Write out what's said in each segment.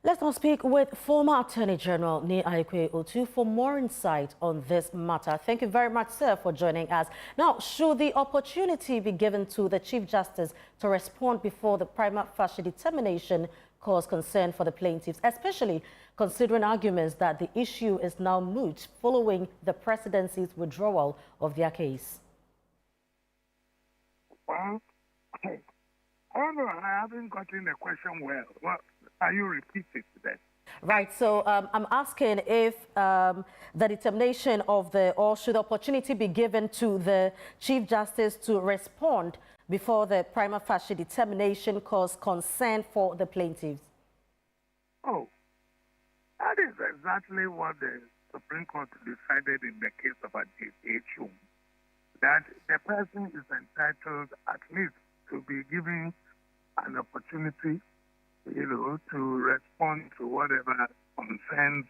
Let's now speak with former Attorney General Ayikoi Otoo for more insight on this matter. Thank you very much, sir, for joining us. Now, should the opportunity be given to the Chief Justice to respond before the prima facie determination cause concern for the plaintiffs, especially considering arguments that the issue is now moot following the presidency's withdrawal of their case? Well, I don't know. I haven't gotten the question well. Well, can you repeat it then? Right. So I'm asking if the determination of or should opportunity be given to the Chief Justice to respond before the prima facie determination cause concern for the plaintiffs? Oh, that is exactly what the Supreme Court decided in the case of Ayikoi, that the person is entitled at least to be given an opportunity, to respond to whatever concerns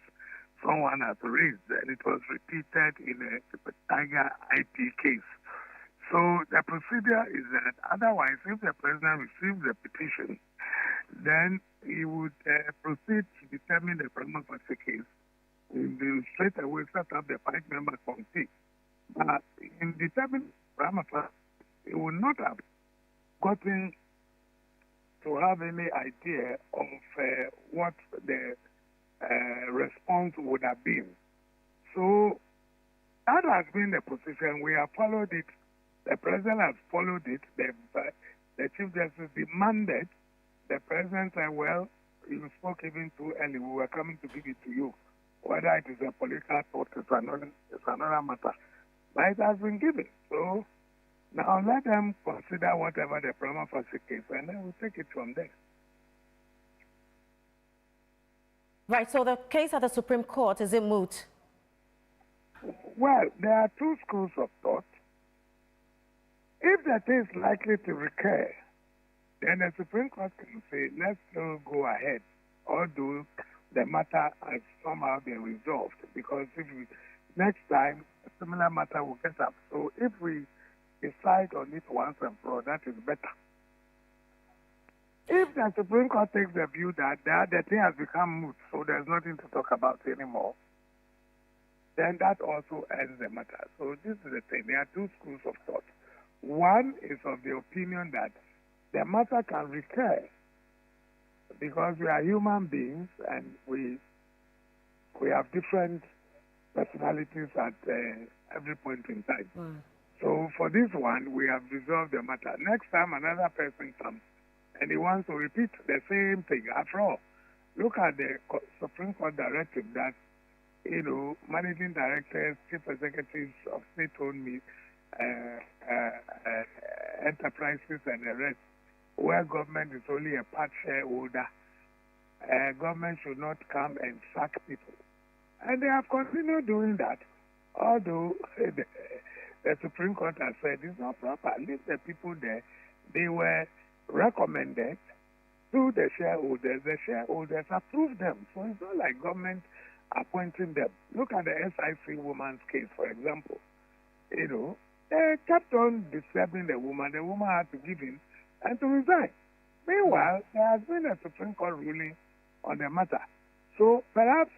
someone has raised. And it was repeated in the Tiger IP case. So the procedure is that otherwise, if the president receives the petition, then he would proceed to determine the prima facie case. He will straight away set up the 5-member committee. But in determining prima facie, he would not have gotten to have any idea of what the response would have been. So that has been the position. We have followed it. The president has followed it. The Chief Justice demanded. The president said, well, you spoke even too early. We were coming to give it to you. Whether it is a political thought is another matter. But it has been given. So now let them consider whatever the prima facie case, and then we'll take it from there. Right, so the case at the Supreme Court, is it moot? Well, there are two schools of thought. If that is likely to recur, then the Supreme Court can say, let's still go ahead, although the matter has somehow been resolved, because if next time a similar matter will get up. So if we decide on it once and for all, that is better. If the Supreme Court takes the view that the thing has become moot, so there's nothing to talk about anymore, then that also ends the matter. So this is the thing. There are two schools of thought. One is of the opinion that the matter can recur because we are human beings and we have different personalities at every point in time. So for this one, we have resolved the matter. Next time another person comes and he wants to repeat the same thing. After all, look at the Supreme Court directive that, managing directors, chief executives of state-owned enterprises and the rest, where government is only a part shareholder, government should not come and sack people. And they have continued doing that, although the Supreme Court has said it's not proper. Leave the people there. They were recommended to the shareholders. The shareholders approved them. So it's not like government appointing them. Look at the SIC woman's case, for example. They kept on disturbing the woman. The woman had to give in and to resign. Meanwhile, there has been a Supreme Court ruling on the matter. So perhaps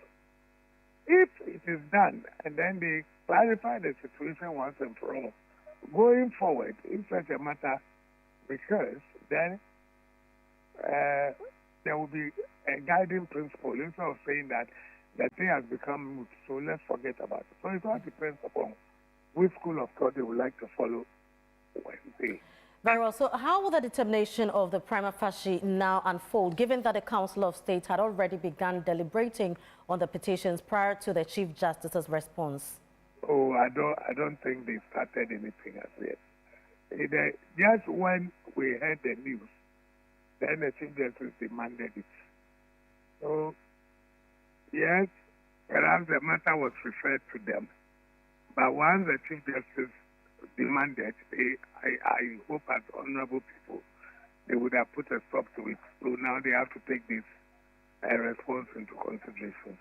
if it is done and then they clarify the situation once and for all, going forward, if such a matter recurs, then there will be a guiding principle instead of saying that the thing has become moot, so let's forget about it. So it all depends upon which school of thought they would like to follow when they. Very well. So how will the determination of the prima facie now unfold, given that the Council of State had already begun deliberating on the petitions prior to the Chief Justice's response? Oh, I don't think they started anything as yet. Just when we heard the news, then the Chief Justice demanded it. So, yes, perhaps the matter was referred to them. But once the Chief Justice demanded, I hope as honorable people, they would have put a stop to it. So now they have to take this response into consideration.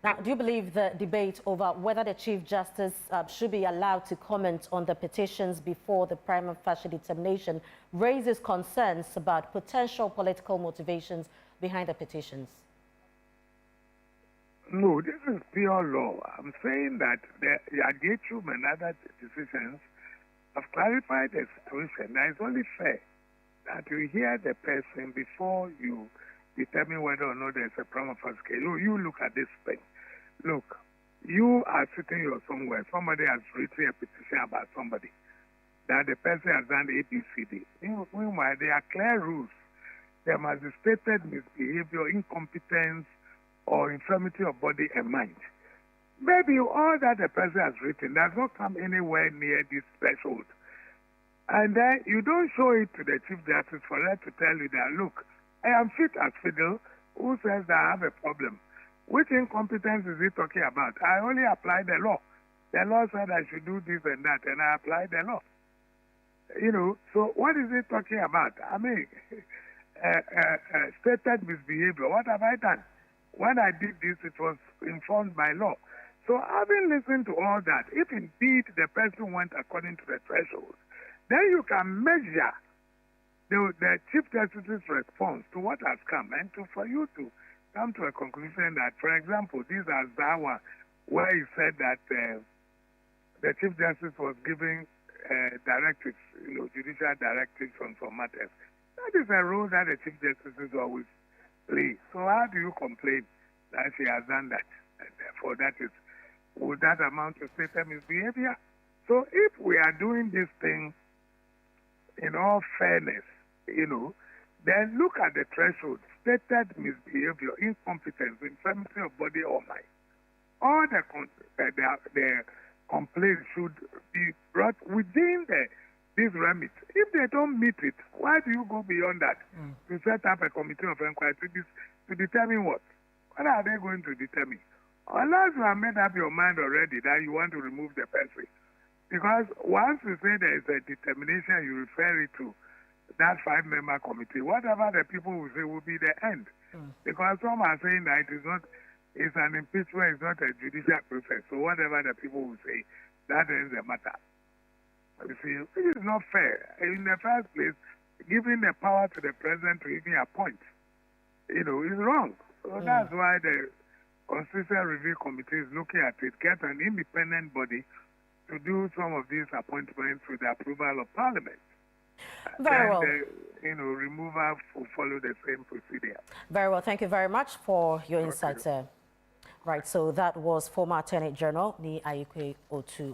Now, do you believe the debate over whether the Chief Justice should be allowed to comment on the petitions before the prima facie determination raises concerns about potential political motivations behind the petitions? No, this is pure law. I'm saying that the Ayikoi and other decisions have clarified the situation. Now, it's only fair that you hear the person before you determine whether or not there's a prima facie case. You look at this thing. Look, you are sitting here somewhere. Somebody has written a petition about somebody that the person has done ABCD. Meanwhile, there are clear rules. There must be stated misbehavior, incompetence, or infirmity of body and mind. Maybe all that the person has written does not come anywhere near this threshold. And then you don't show it to the Chief Justice for her to tell you that, look, I am fit as fiddle. Who says that I have a problem? Which incompetence is he talking about? I only apply the law. The law said I should do this and that, and I apply the law. So what is he talking about? I mean, stated misbehavior. What have I done? When I did this, it was informed by law. So having listened to all that, if indeed the person went according to the threshold, then you can measure the Chief Justice's response to what has come, and for you to come to a conclusion that, for example, these are Zawa, where he said that the Chief Justice was giving directives, judicial directives on some matters. That is a role that the Chief Justice is always play. So how do you complain that she has done that? And therefore, would that amount to stated misbehavior? So if we are doing this thing in all fairness, then look at the threshold: stated misbehavior, incompetence, infirmity of body or mind. All the complaints should be brought within this remit. If they don't meet it, why do you go beyond that to set up a committee of inquiry to determine what? What are they going to determine? Unless you have made up your mind already that you want to remove the person. Because once you say there is a determination, you refer it to that 5-member committee. Whatever the people will say will be the end. Because some are saying that it's an impeachment, it's not a judicial process. So whatever the people will say, that ends the matter. You see, it is not fair. In the first place, giving the power to the president to even appoint, is wrong. So that's why the Constitutional Review Committee is looking at it, get an independent body to do some of these appointments with the approval of Parliament. Very well. Removal will follow the same procedure. Very well. Thank you very much for your insights, sir. Right, so that was former Attorney General Ayikoi Otoo.